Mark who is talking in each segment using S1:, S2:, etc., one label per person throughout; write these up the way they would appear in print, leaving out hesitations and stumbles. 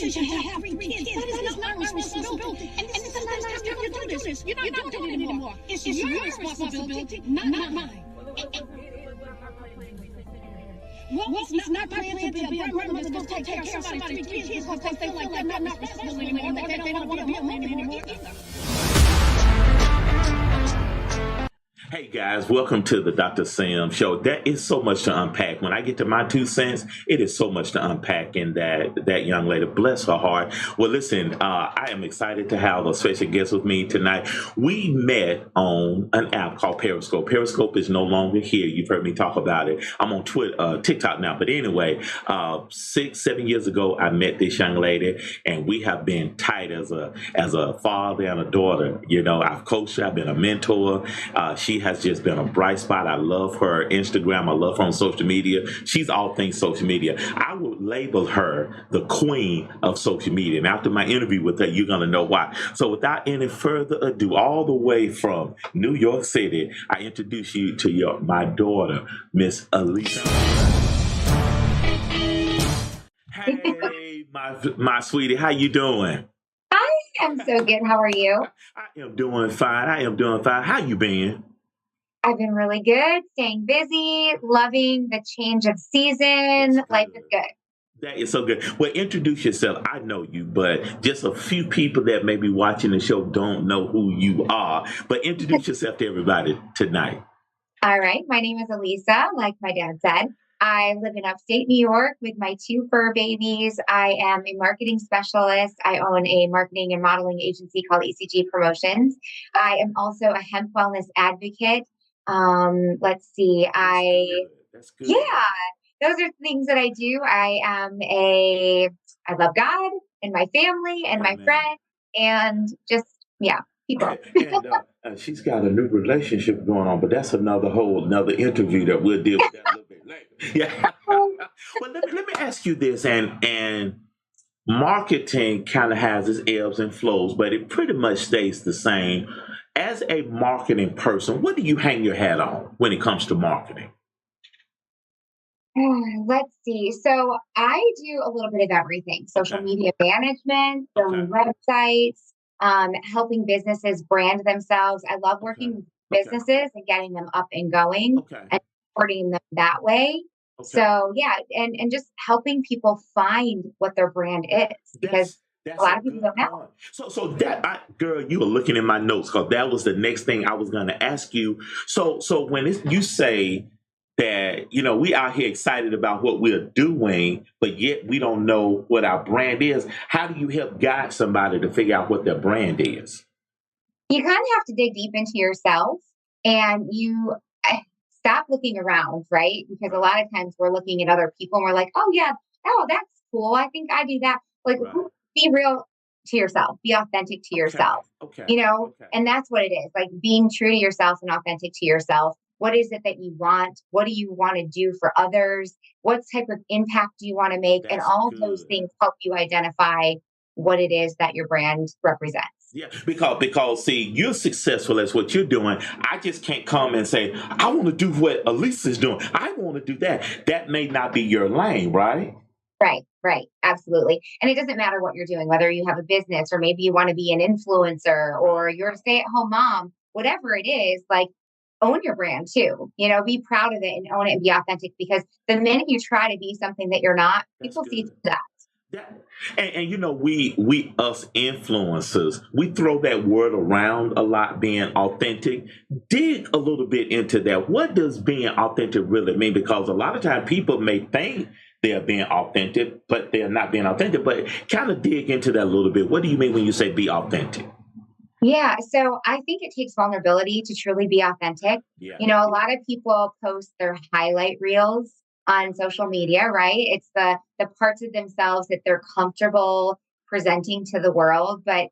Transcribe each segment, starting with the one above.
S1: decision to have 3 kids. That is not my responsibility. And this is the last time you do this. You're not doing it anymore. It's your responsibility, not mine. Well, it's not my plan to be a grandmother that's going to take care of somebody's 3 kids because they feel like they're not responsible anymore. They don't want to be a mom anymore either.
S2: Hey guys, welcome to the Dr. Sam Show. There is so much to unpack. When I get to my 2 cents, it is so much to unpack in that young lady. Bless her heart. Well, listen, I am excited to have a special guest with me tonight. We met on an app called Periscope. Periscope is no longer here. You've heard me talk about it. I'm on Twitter, TikTok now. But anyway, 6-7 years ago, I met this young lady, and we have been tight as a father and a daughter. You know, I've coached her. I've been a mentor. She has just been a bright spot. I love her Instagram. I love her on social media. She's all things social media. I would label her the queen of social media. And after my interview with her, you're going to know why. So without any further ado, all the way from New York City, I introduce you to my daughter, Miss Alisa. Hey, my sweetie, how you doing?
S3: I'm so good. How are you?
S2: I am doing fine. How you been?
S3: I've been really good, staying busy, loving the change of season. Life is good.
S2: That is so good. Well, introduce yourself. I know you, but just a few people that may be watching the show don't know who you are. But introduce yourself to everybody tonight.
S3: All right. My name is Alisa, like my dad said. I live in upstate New York with my 2 fur babies. I am a marketing specialist. I own a marketing and modeling agency called ECG Promotions. I am also a hemp wellness advocate. Let's see.
S2: That's good.
S3: Yeah, those are things that I do. I love God and my family and my friends and just, people.
S2: And she's got a new relationship going on, but that's another interview that we'll deal with that a little bit later. Yeah. Well, let me ask you this, and marketing kind of has its ebbs and flows, but it pretty much stays the same. As a marketing person, what do you hang your hat on when it comes to marketing?
S3: Let's see. So I do a little bit of everything. Social media management, building websites, helping businesses brand themselves. I love working with businesses and getting them up and going and supporting them that way. So and just helping people find what their brand is because a lot of people don't know.
S2: So girl, you were looking in my notes because that was the next thing I was going to ask you. So when you say that, you know, we out here excited about what we're doing, but yet we don't know what our brand is. How do you help guide somebody to figure out what their brand is?
S3: You kind of have to dig deep into yourself and you stop looking around, right? Because a lot of times we're looking at other people and we're like, that's cool. I think I do that. Like, be real to yourself, be authentic to yourself, and that's what it is. Like being true to yourself and authentic to yourself. What is it that you want? What do you want to do for others? What type of impact do you want to make? And all of those things help you identify what it is that your brand represents.
S2: Yeah, because see, you're successful as what you're doing. I just can't come and say, I want to do what Elisa's doing. I want to do that. That may not be your lane, right?
S3: Right. Absolutely. And it doesn't matter what you're doing, whether you have a business or maybe you want to be an influencer or you're a stay-at-home mom, whatever it is, like own your brand too, be proud of it and own it and be authentic because the minute you try to be something that you're not, people see that.
S2: And we us influencers, we throw that word around a lot, being authentic. Dig a little bit into that. What does being authentic really mean? Because a lot of times people may think they're being authentic, but they're not being authentic. But kind of dig into that a little bit. What do you mean when you say be authentic?
S3: Yeah, so I think it takes vulnerability to truly be authentic.
S2: Yeah.
S3: A lot of people post their highlight reels on social media, right? It's the parts of themselves that they're comfortable presenting to the world, but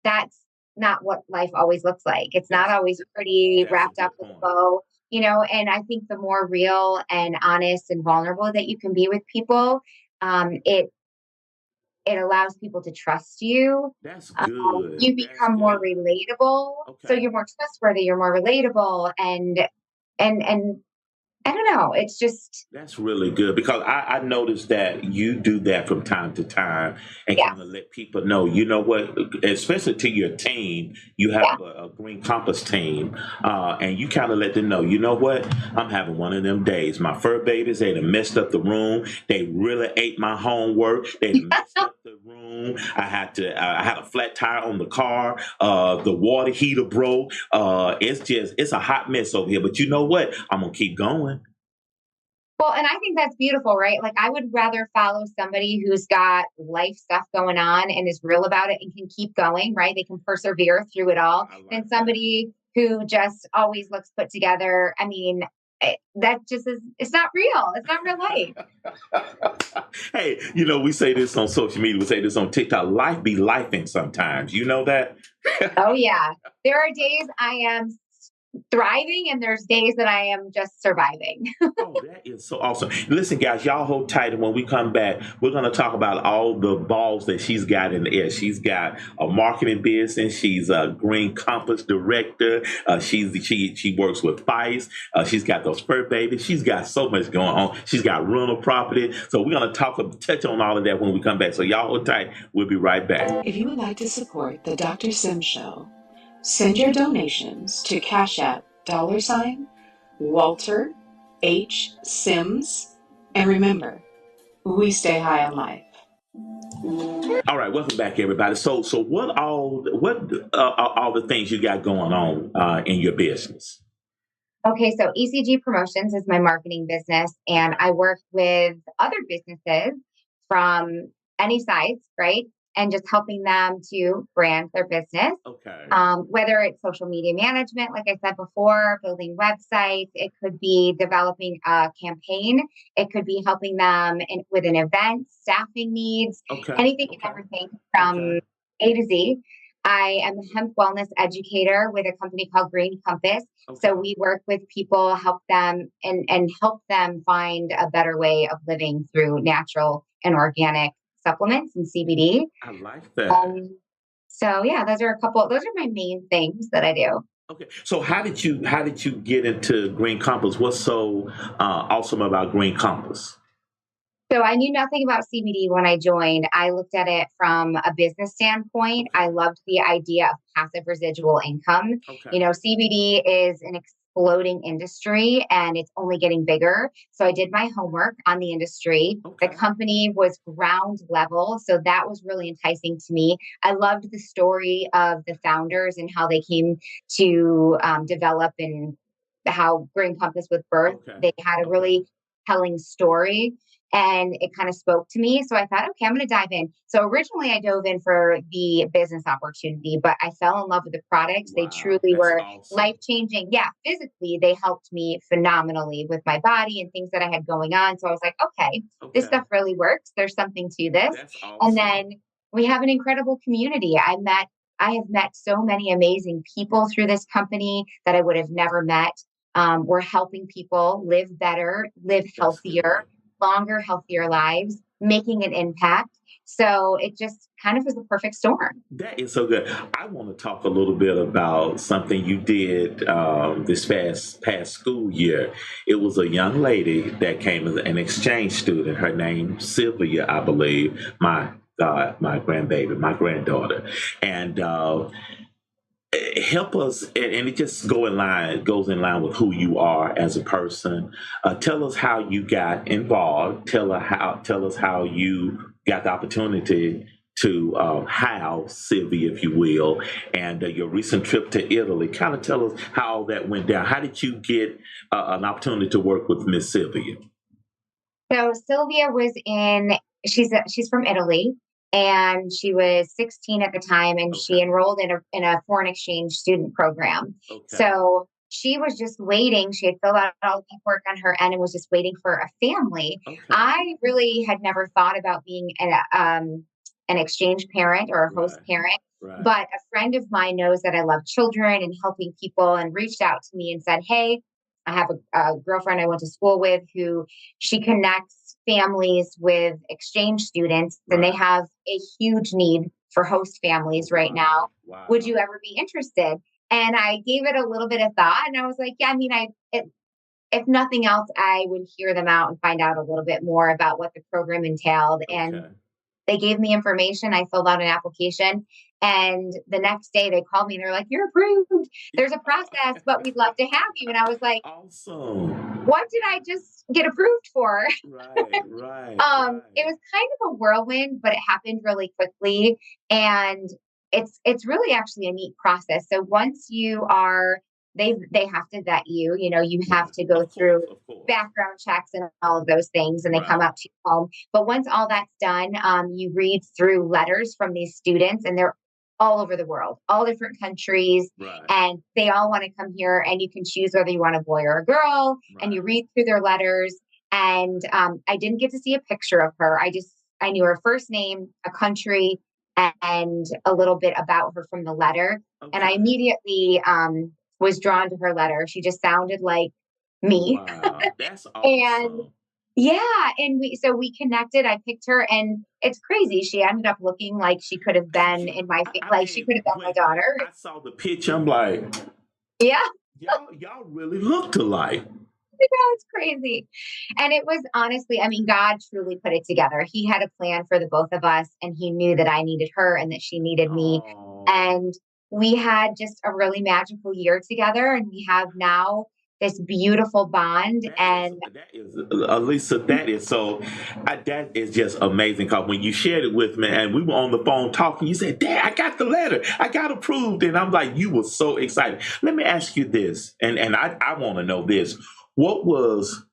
S3: that's not what life always looks like. It's not always pretty, wrapped up with a bow, and I think the more real and honest and vulnerable that you can be with people, it allows people to trust you.
S2: That's good.
S3: You become more relatable. So you're more trustworthy, you're more relatable and I don't know. It's just,
S2: That's really good because I noticed that you do that from time to time and kind of
S3: yes.
S2: let people know, you know what, especially to your team, you have
S3: Yeah.
S2: a Green Compass team, and you kind of let them know, you know what, I'm having one of them days. My fur babies, they done messed up the room. They really ate my homework. They done messed up the room. I had a flat tire on the car. The water heater broke. It's a hot mess over here. But you know what? I'm gonna keep going.
S3: Well, and I think that's beautiful, right? Like, I would rather follow somebody who's got life stuff going on and is real about it and can keep going, right? They can persevere through it all
S2: I
S3: than
S2: like that.
S3: somebody who just always looks put together. I mean, that just is, it's not real. It's not real life.
S2: Hey, we say this on social media. We say this on TikTok. Life be lifing sometimes. You know that?
S3: Oh, yeah. There are days I am thriving and there's days that I am just surviving.
S2: Oh, that is so awesome. Listen, guys, y'all hold tight. And when we come back, we're going to talk about all the balls that she's got in the air. She's got a marketing business. She's a Green Compass director. She works with FICE. She's got those fur babies. She's got so much going on. She's got rental property. So we're going to touch on all of that when we come back. So y'all hold tight. We'll be right back.
S4: If you would like to support the Dr. Sim Show, send your donations to Cash App $Walter H. Sims. And remember, we stay high on life.
S2: All right, welcome back, everybody. So what are all the things you got going on in your business?
S3: Okay, so ECG Promotions is my marketing business, and
S2: Okay.
S3: I work with other businesses from any size, right? And just helping them to brand their business,
S2: Okay.
S3: whether it's social media management, like I said before, building websites, it could be developing a campaign, it could be helping them with an event, staffing needs,
S2: Okay.
S3: anything and
S2: Okay.
S3: everything
S2: Okay.
S3: from A to Z. I am a hemp wellness educator with a company called Green Compass. So
S2: Okay.
S3: we work with people, help them and help them find a better way of living through natural and organic supplements and CBD.
S2: I like that.
S3: Um, so yeah, those are my main things that I do.
S2: Okay. So how did you get into Green Compass? What's so awesome about Green Compass?
S3: So I knew nothing about CBD when I joined. I looked at it from a business standpoint.
S2: Okay.
S3: I loved the idea of passive residual income.
S2: Okay.
S3: You know, CBD is an exploding industry and it's only getting bigger. So I did my homework on the industry. The
S2: Okay.
S3: company was ground level. So that was really enticing to me. I loved the story of the founders and how they came to develop and how Green Compass with birth.
S2: Okay.
S3: They had a
S2: Okay.
S3: really telling story and it kind of spoke to me. So I thought, okay, I'm going to dive in. So originally I dove in for the business opportunity, but I fell in love with the products. They
S2: Wow.
S3: truly
S2: That's
S3: were life
S2: awesome.
S3: changing. Yeah, physically, they helped me phenomenally with my body and things that I had going on. So I was like, okay, this
S2: Okay.
S3: stuff really works. There's something to this.
S2: That's
S3: And
S2: awesome.
S3: then we have an incredible community. I have met so many amazing people through this company that I would have never met. We're helping people live better, live
S2: That's
S3: healthier,
S2: good.
S3: longer, healthier lives, making an impact. So it just kind of was the perfect storm.
S2: That is so good. I want to talk a little bit about something you did this past school year. It was a young lady that came as an exchange student. Her name Sylvia, I believe. My God, my grandbaby, my granddaughter, and help us. And it just goes in line with who you are as a person. Tell us how you got involved. Tell us how you got the opportunity to house Sylvia, if you will, and your recent trip to Italy. Kind of tell us how all that went down. How did you get an opportunity to work with Miss Sylvia?
S3: So Sylvia she's from Italy and she was 16 at the time and she
S2: Okay.
S3: enrolled in a foreign exchange student program.
S2: Okay.
S3: So she was just waiting. She had filled out all the paperwork on her end and was just waiting for a family.
S2: Okay.
S3: I really had never thought about being an exchange parent or a host
S2: Right.
S3: parent.
S2: Right.
S3: But a friend of mine knows that I love children and helping people and reached out to me and said, hey, I have a girlfriend I went to school with who she connects families with exchange students, and they
S2: Right.
S3: have a huge need for host families right now.
S2: Wow.
S3: Would you
S2: Wow.
S3: ever be interested? And I gave it a little bit of thought, and I was like, yeah, I mean, if nothing else, I would hear them out and find out a little bit more about what the program entailed. And
S2: Okay.
S3: they gave me information. I filled out an application. And the next day they called me and they're like, "You're approved. There's a process, but we'd love to have you." And I was like,
S2: Awesome.
S3: what did I just get approved for?
S2: Right, right,
S3: It
S2: right.
S3: was kind of a whirlwind, but it happened really quickly. And it's really actually a neat process. So once you are they have to vet you, you have
S2: Right.
S3: to go
S2: Of course,
S3: through
S2: of course.
S3: background checks and all of those things, and they come
S2: Right,
S3: out to your home. But once all that's done, you read through letters from these students, and they're all over the world, all different countries,
S2: right,
S3: and they all want to come here, and you can choose whether you want a boy or a girl, and
S2: right.
S3: you read through their letters. And I didn't get to see a picture of her. I knew her first name, a country, and a little bit about her from the letter. And I
S2: Okay.
S3: immediately was drawn to her letter. She just sounded like me.
S2: Wow, that's
S3: And
S2: awesome.
S3: yeah, and we connected. I picked her, and it's crazy. She ended up looking like she could have been
S2: Yeah,
S3: in my
S2: I
S3: like she
S2: mean,
S3: could have been my
S2: when
S3: daughter.
S2: I saw the picture, I'm like,
S3: Yeah.
S2: y'all really looked alike.
S3: know, it's crazy. And it was honestly, I mean, God truly put it together. He had a plan for the both of us, and He knew that I needed her and that she needed me.
S2: Oh,
S3: And we had just a really magical year together, and we have now this beautiful bond. And
S2: that is, Alisa, that is so, that is just amazing. Because when you shared it with me, and we were on the phone talking, you said, "Dad, I got the letter, I got approved," and I'm like, you were so excited. Let me ask you this, and I want to know this: what was,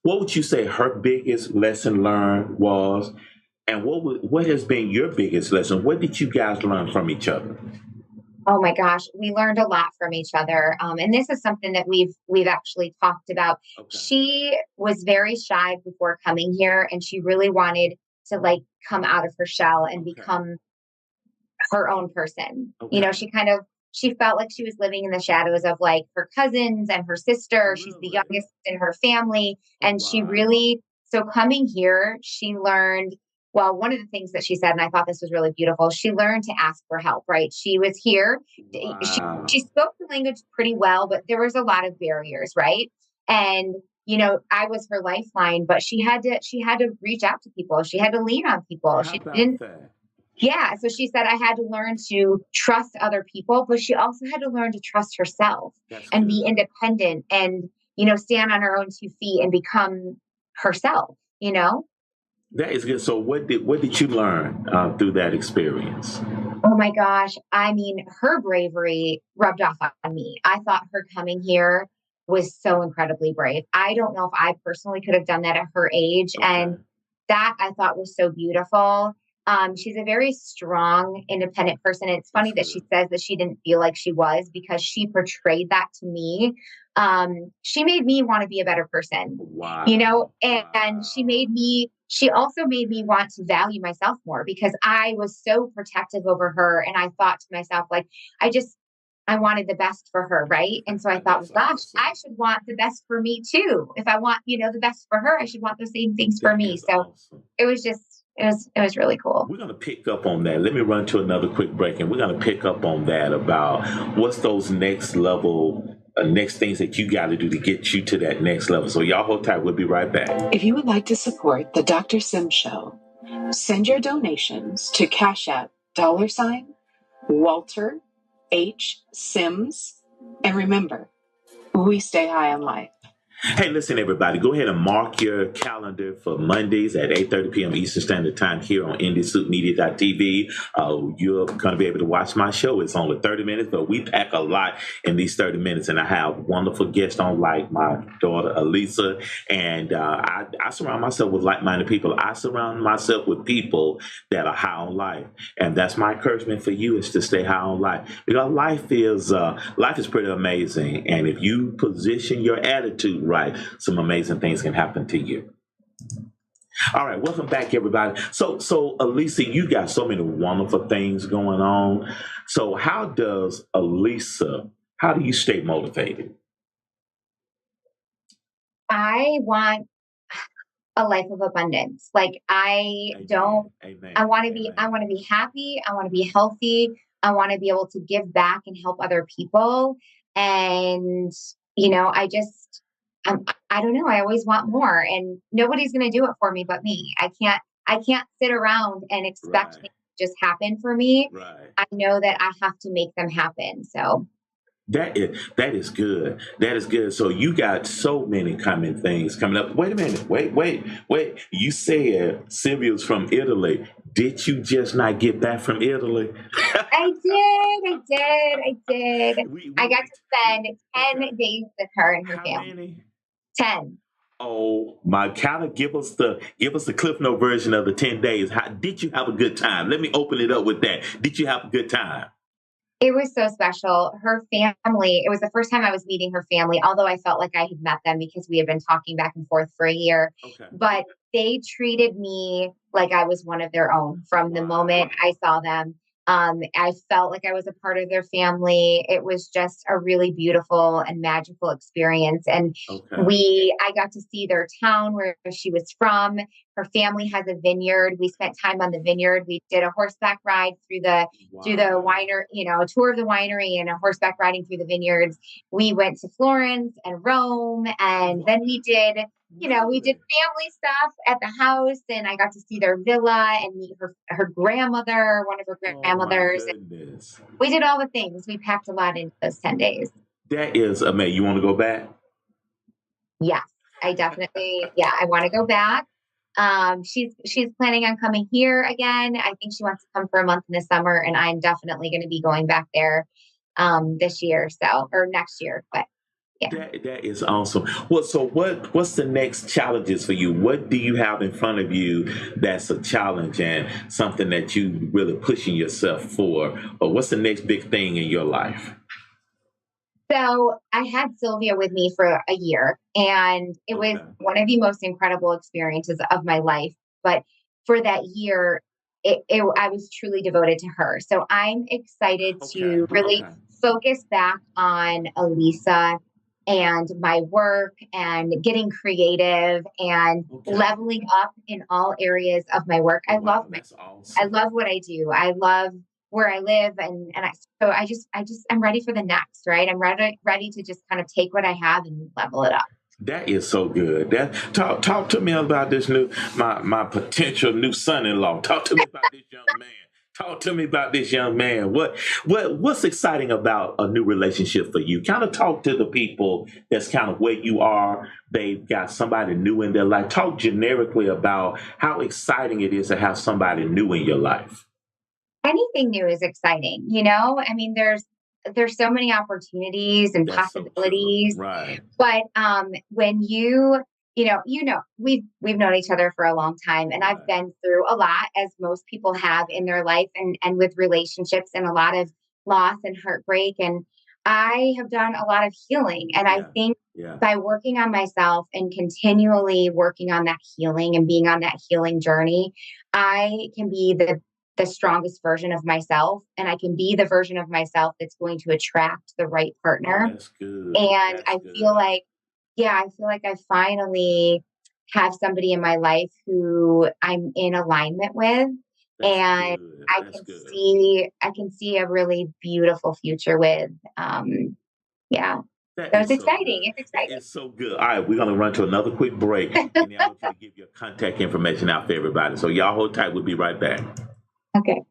S2: what would you say her biggest lesson learned was, and what has been your biggest lesson? What did you guys learn from each other?
S3: oh my gosh, we learned a lot from each other. And this is something that we've actually talked about.
S2: Okay,
S3: She was very shy before coming here, and she really wanted to like come out of her shell and
S2: okay,
S3: become her own person.
S2: okay.
S3: She felt like she was living in the shadows of like her cousins and her sister. She's the
S2: Really?
S3: youngest in her family. And she
S2: Wow.
S3: really, so coming here, she learned, well, one of the things that she said, and I thought this was really beautiful, she learned to ask for help, right? She was here. She
S2: Wow.
S3: spoke the language pretty well, but there was a lot of barriers, right? And I was her lifeline, but she had to reach out to people. She had to lean on people.
S2: How
S3: She
S2: about
S3: didn't
S2: that?
S3: yeah, so she said I had to learn to trust other people, but she also had to learn to trust herself
S2: That's
S3: and be
S2: good.
S3: independent and, stand on her own 2 feet and become herself.
S2: That is good. So, what did you learn through that experience?
S3: Oh my gosh. I mean, her bravery rubbed off on me. I thought her coming here was so incredibly brave. I don't know if I personally could have done that at her age.
S2: Okay,
S3: And that I thought was so beautiful. She's a very strong, independent person. It's
S2: that's
S3: funny that she
S2: good.
S3: says that she didn't feel like she was because she portrayed that to me. She made me want to be a better person,
S2: Wow,
S3: and
S2: wow.
S3: she also made me want to value myself more because I was so protective over her. And I thought to myself, like, I wanted the best for her. Right. And so I thought, well,
S2: That's
S3: gosh, I
S2: awesome.
S3: should want the best for me too. If I want, the best for her, I should want the same things for
S2: That
S3: me.
S2: is
S3: So
S2: awesome.
S3: it was really cool.
S2: We're going to pick up on that. Let me run to another quick break, and we're going to pick up on that about what's those next level, next things that you got to do to get you to that next level. So, y'all hold tight. We'll be right back.
S4: If you would like to support the Dr. Sim Show, send your donations to Cash App $Walter H. Sims. And remember, we stay high on life.
S2: Hey, listen, everybody, go ahead and mark your calendar for Mondays at 8:30 p.m. Eastern Standard Time here on IndieSuitMedia.tv. You're going to be able to watch my show. It's only 30 minutes, but we pack a lot in these 30 minutes. And I have wonderful guests on, like my daughter, Alisa. And I surround myself with like-minded people. I surround myself with people that are high on life. And that's my encouragement for you, is to stay high on life. Because life is pretty amazing. And if you position your attitude right, some amazing things can happen to you. All right, welcome back, everybody. So Alisa, you got so many wonderful things going on. So how do you stay motivated?
S3: I want a life of abundance. Like I
S2: Amen.
S3: don't
S2: Amen.
S3: I
S2: Amen.
S3: want to be happy, I want to be healthy, I want to be able to give back and help other people. And I just I don't know. I always want more, and nobody's going to do it for me but me. I can't sit around and expect
S2: Right.
S3: things to just happen for me.
S2: Right.
S3: I know that I have to make them happen. So
S2: That is good. That is good. So you got so many coming things coming up. Wait a minute. Wait. You said Sylvia's from Italy. Did you just not get back from Italy?
S3: I did. I got
S2: We
S3: to spend
S2: okay.
S3: 10 days with her and her
S2: How
S3: family.
S2: many?
S3: 10.
S2: Oh my! Kind of give us the Cliff Note version of the 10 days. How did you have a good time? Let me open it up with that. Did you have a good time?
S3: It was so special. Her family, it was the first time I was meeting her family, although I felt like I had met them because we had been talking back and forth for a year.
S2: Okay.
S3: But they treated me like I was one of their own from the moment
S2: Wow.
S3: I saw them. I felt like I was a part of their family. It was just a really beautiful and magical experience. And
S2: Okay.
S3: I got to see their town where she was from. Her family has a vineyard. We spent time on the vineyard. We did a horseback ride through the
S2: Wow.
S3: winery, a tour of the winery and a horseback riding through the vineyards. We went to Florence and Rome, and then we did
S2: Really?
S3: family stuff at the house, and I got to see their villa and meet her grandmother, one of her
S2: Oh my
S3: grandmothers.
S2: goodness.
S3: We did all the things. We packed a lot into those 10 days.
S2: That is amazing. You want to go back?
S3: Yes, yeah, I want to go back. She's planning on coming here again. I think she wants to come for a month in the summer, and I'm definitely going to be going back there this year, or next year. But yeah.
S2: That is awesome. Well, so what's the next challenges for you? What do you have in front of you that's a challenge and something that you really pushing yourself for? Or what's the next big thing in your life?
S3: So I had Sylvia with me for a year, and it was
S2: Okay.
S3: one of the most incredible experiences of my life. But for that year, I was truly devoted to her. So I'm excited
S2: Okay.
S3: to really
S2: Okay.
S3: focus back on Alisa and my work and getting creative and
S2: Okay.
S3: leveling up in all areas of my work.
S2: Wow, that's
S3: I
S2: awesome.
S3: love what I do. I love where I live, so I'm ready for the next, right? I'm ready to just kind of take what I have and level it up.
S2: That is so good. That talk to me about this new my potential new son-in-law. Talk to me about this young man. Talk to me about this young man. What's exciting about a new relationship for you? Kind of talk to the people that's kind of where you are. They've got somebody new in their life. Talk generically about how exciting it is to have somebody new in your life.
S3: Anything new is exciting, you know? I mean, there's so many opportunities and
S2: That's so true.
S3: possibilities,
S2: Right.
S3: but when we've known each other for a long time, and I've
S2: Right.
S3: been through a lot, as most people have in their life, and with relationships, and a lot of loss and heartbreak, and I have done a lot of healing, and I
S2: Yeah.
S3: think
S2: Yeah.
S3: by working on myself and continually working on that healing and being on that healing journey, I can be the strongest version of myself, and I can be the version of myself that's going to attract the right
S2: Oh,
S3: partner.
S2: that's good.
S3: And
S2: That's good.
S3: I feel like I finally have somebody in my life who I'm in alignment with,
S2: That's
S3: and
S2: good. That's good.
S3: I can see a really beautiful future with. Um, yeah.
S2: That
S3: So
S2: is
S3: it's
S2: so
S3: exciting.
S2: good.
S3: It's
S2: That
S3: exciting.
S2: is so good. All right, we're gonna run to another quick break, and then I want you to give your contact information out for everybody. So y'all hold tight. We'll be right back.
S3: Okay.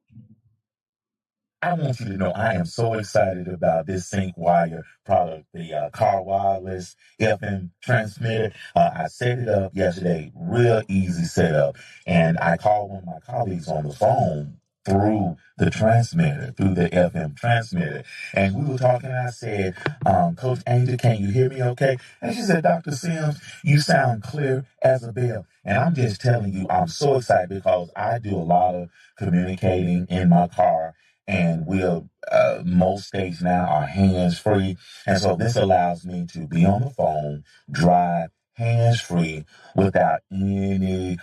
S2: I want you to know I am so excited about this Sync Wire product, the car wireless FM transmitter. I set it up yesterday, real easy setup, and I called one of my colleagues on the phone through the transmitter, through the FM transmitter, and we were talking. And I said, "Coach Angel, can you hear me? Okay?" And she said, "Dr. Sims, you sound clear as a bell." And I'm just telling you, I'm so excited because I do a lot of communicating in my car, and we'll most days now are hands free, and so this allows me to be on the phone, drive hands free without any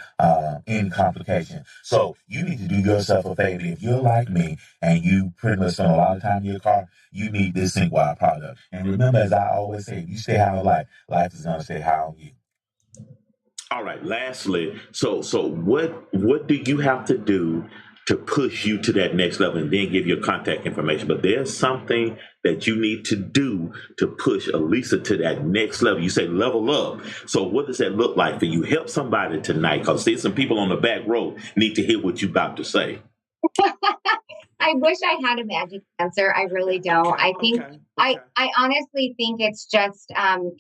S2: complication. So you need to do yourself a favor. If you're like me and you pretty much spend a lot of time in your car, you need this SyncWire product. And remember, as I always say, if you stay high on life, life is gonna stay high on you. All right. Lastly, so what do you have to do to push you to that next level and then give your contact information. But there's something that you need to do to push Alisa to that next level. You say level up. So what does that look like for you? Help somebody tonight, because there's some people on the back row need to hear what you're about to say.
S3: I wish I had a magic answer. I really don't. I think I honestly think it's just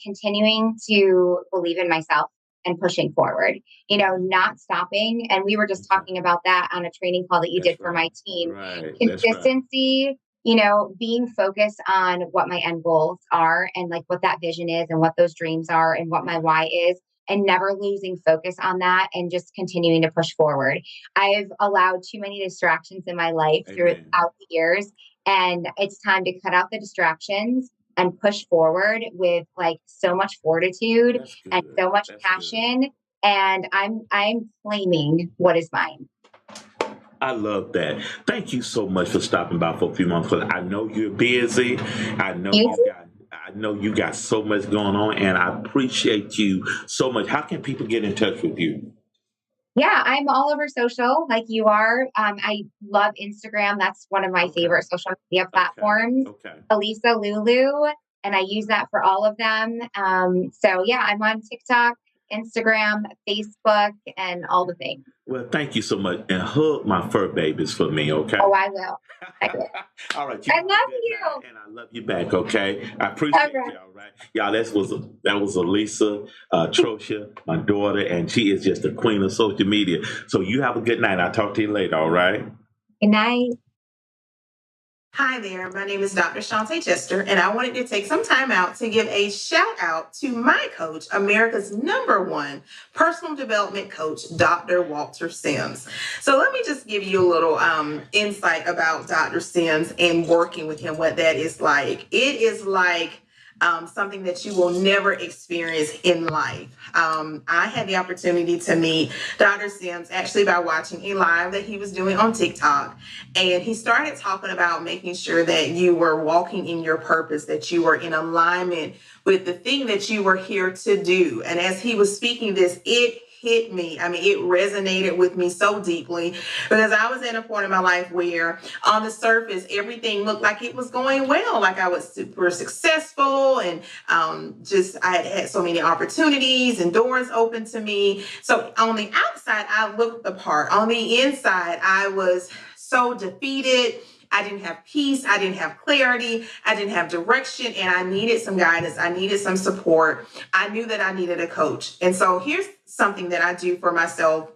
S3: continuing to believe in myself and pushing forward, not stopping. And we were just talking about that on a training call that you did for my team.
S2: Right.
S3: Consistency, being focused on what my end goals are and like what that vision is and what those dreams are and what my why is, and never losing focus on that and just continuing to push forward. I've allowed too many distractions in my life throughout the years, and it's time to cut out the distractions and push forward with like so much fortitude and so much passion. And I'm claiming what is mine.
S2: I love that. Thank you so much for stopping by for a few months, because I know you're busy. I know you got so much going on, and I appreciate you so much. How can people get in touch with you?
S3: Yeah, I'm all over social like you are. I love Instagram. That's one of my favorite social media platforms. Alisa Lulu, and I use that for all of them. So yeah, I'm on TikTok, Instagram, Facebook, and all the things.
S2: Well, thank you so much, and hug my fur babies for me, okay?
S3: Oh, I will.
S2: All right,
S3: I love you,
S2: and I love you back. Okay, I appreciate you. All right, y'all. That was Alisa, Troccia, my daughter, and she is just the queen of social media. So you have a good night. I'll talk to you later. All right.
S3: Good night.
S5: Hi there, my name is Dr. Shantae Chester, and I wanted to take some time out to give a shout out to my coach, America's #1 personal development coach, Dr. Walter Sims. So let me just give you a little insight about Dr. Sims and working with him, what that is like. It is like something that you will never experience in life. I had the opportunity to meet Dr. Sims actually by watching a live that he was doing on TikTok. And he started talking about making sure that you were walking in your purpose, that you were in alignment with the thing that you were here to do. And as he was speaking this, it hit me. I mean, it resonated with me so deeply, because I was in a point in my life where on the surface, everything looked like it was going well. Like I was super successful and I had had so many opportunities and doors open to me. So on the outside, I looked the part. On the inside, I was so defeated. I didn't have peace. I didn't have clarity. I didn't have direction, and I needed some guidance. I needed some support. I knew that I needed a coach. And so here's something that I do for myself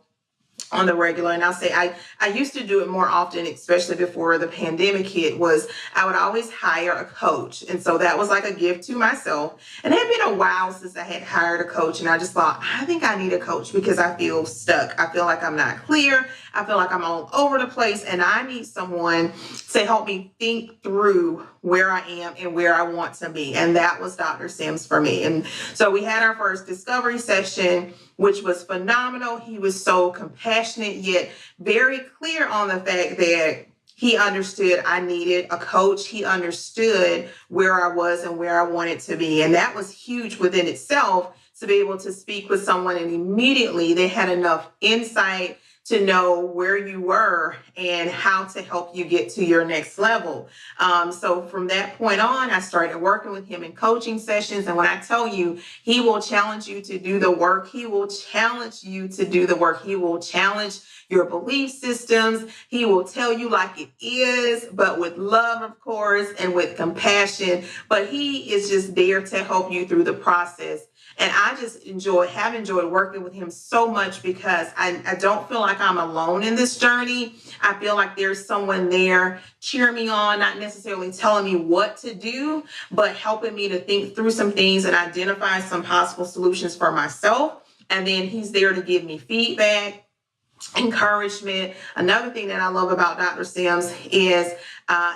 S5: on the regular, and I'll say I used to do it more often, especially before the pandemic hit, was I would always hire a coach. And so that was like a gift to myself. And it had been a while since I had hired a coach, and I just thought, I think I need a coach because I feel stuck. I feel like I'm not clear. I feel like I'm all over the place, and I need someone to help me think through where I am and where I want to be. And that was Dr. Sims for me. And so we had our first discovery session, which was phenomenal. He was so compassionate, yet very clear on the fact that he understood I needed a coach. He understood where I was and where I wanted to be. And that was huge within itself, to be able to speak with someone and immediately they had enough insight to know where you were and how to help you get to your next level. So from that point on, I started working with him in coaching sessions. And when I tell you, he will challenge you to do the work, he will challenge you to do the work. He will challenge your belief systems. He will tell you like it is, but with love, of course, and with compassion. But he is just there to help you through the process. And I just have enjoyed working with him so much, because I don't feel like I'm alone in this journey. I feel like there's someone there cheering me on, not necessarily telling me what to do, but helping me to think through some things and identify some possible solutions for myself. And then he's there to give me feedback, encouragement. Another thing that I love about Dr. Sims is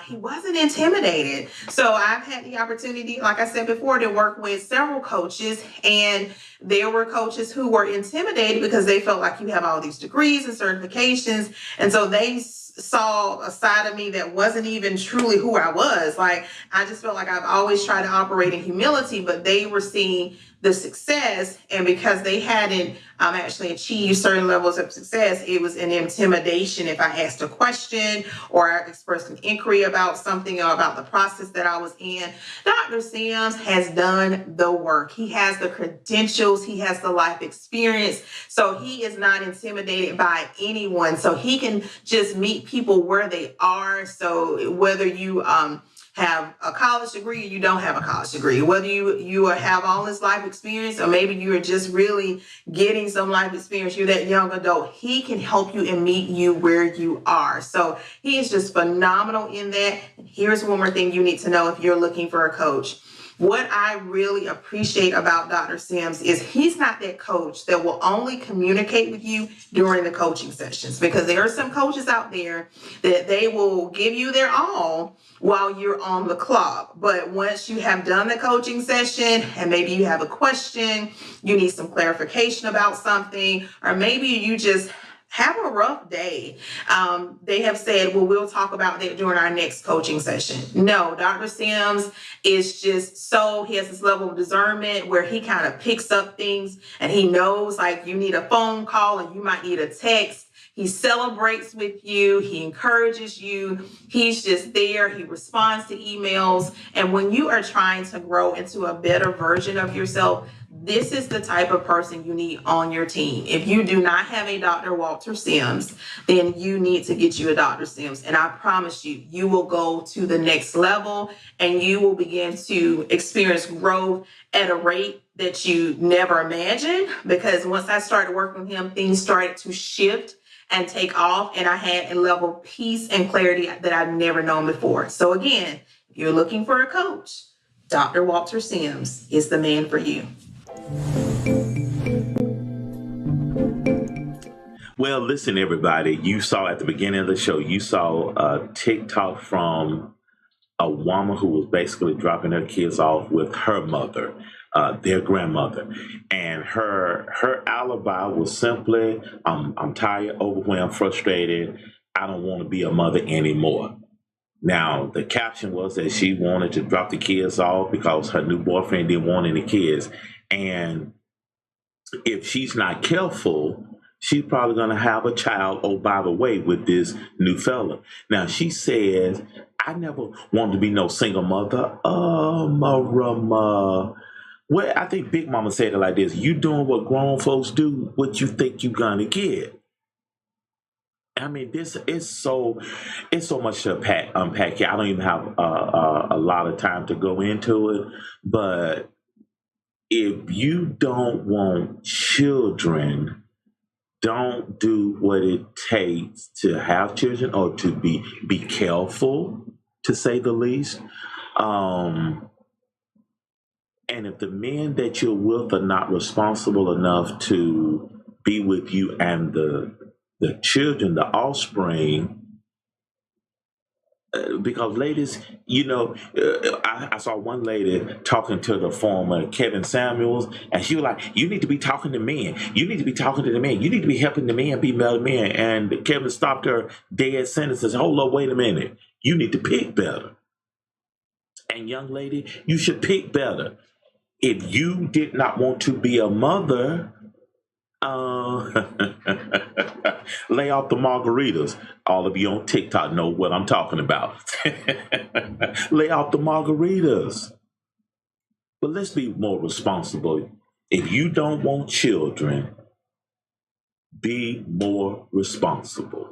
S5: he wasn't intimidated. So I've had the opportunity, like I said before, to work with several coaches, and there were coaches who were intimidated because they felt like you have all these degrees and certifications. And so they saw a side of me that wasn't even truly who I was. Like, I just felt like I've always tried to operate in humility, but they were seeing the success, and because they hadn't actually achieved certain levels of success, it was an intimidation if I asked a question or I expressed an inquiry about something or about the process that I was in. Dr. Sims has done the work. He has the credentials, he has the life experience, so he is not intimidated by anyone. So he can just meet people where they are. So whether you have a college degree or you don't have a college degree, whether you have all this life experience or maybe you are just really getting some life experience, you're that young adult, he can help you and meet you where you are. So he is just phenomenal in that. Here's one more thing you need to know if you're looking for a coach. What I really appreciate about Dr. Sims is he's not that coach that will only communicate with you during the coaching sessions, because there are some coaches out there that they will give you their all while you're on the clock. But once you have done the coaching session and maybe you have a question, you need some clarification about something, or maybe you just have a rough day. They have said, well, we'll talk about that during our next coaching session. No, Dr. Sims is just he has this level of discernment where he kind of picks up things and he knows, like, you need a phone call and you might need a text. He celebrates with you. He encourages you. He's just there. He responds to emails. And when you are trying to grow into a better version of yourself, this is the type of person you need on your team. If you do not have a Dr. Walter Sims, then you need to get you a Dr. Sims. And I promise you, you will go to the next level and you will begin to experience growth at a rate that you never imagined. Because once I started working with him, things started to shift and take off. And I had a level of peace and clarity that I've never known before. So again, if you're looking for a coach, Dr. Walter Sims is the man for you.
S2: Well, listen, everybody, you saw at the beginning of the show, you saw a TikTok from a woman who was basically dropping her kids off with her mother, their grandmother. And her alibi was simply, I'm tired, overwhelmed, frustrated. I don't want to be a mother anymore. Now, the caption was that she wanted to drop the kids off because her new boyfriend didn't want any kids. And if she's not careful, she's probably going to have a child, oh, by the way, with this new fella. Now, she says, I never wanted to be no single mother. Marama. Well, I think Big Mama said it like this. You doing what grown folks do, what you think you're going to get. I mean, this is so much to unpack here. I don't even have a lot of time to go into it, but if you don't want children, don't do what it takes to have children or to be careful, to say the least. And if the men that you're with are not responsible enough to be with you and the children, the offspring, because ladies, I saw one lady talking to the former Kevin Samuels, and she was like, you need to be talking to men. You need to be talking to the men. You need to be helping the men be better men. And Kevin stopped her dead sentence and said, hold up, wait a minute. You need to pick better. And young lady, you should pick better. If you did not want to be a mother, lay off the margaritas. All of you on TikTok know what I'm talking about. Lay off the margaritas. But let's be more responsible. If you don't want children, be more responsible.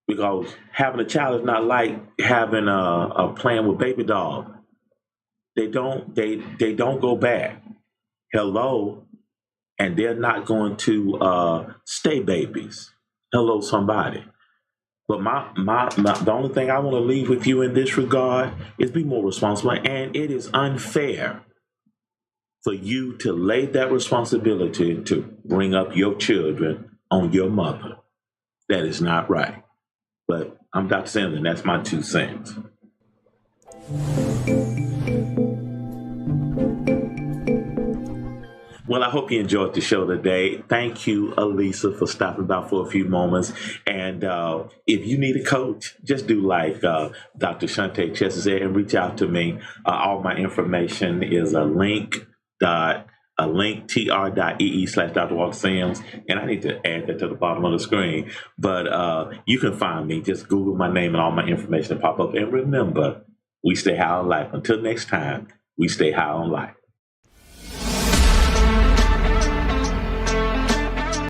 S2: Because having a child is not like having a plan with baby dog. They don't go back. Hello. And they're not going to stay babies. Hello, somebody. But the only thing I want to leave with you in this regard is be more responsible. And it is unfair for you to lay that responsibility to bring up your children on your mother. That is not right. But I'm Dr. Sims, and that's my 2 cents. Well, I hope you enjoyed the show today. Thank you, Alisa, for stopping by for a few moments. And if you need a coach, just do like Dr. Shante Chester said and reach out to me. All my information is a link tr.ee/Dr. Walter Sims. And I need to add that to the bottom of the screen. But you can find me. Just Google my name and all my information will pop up. And remember, we stay high on life. Until next time, we stay high on life.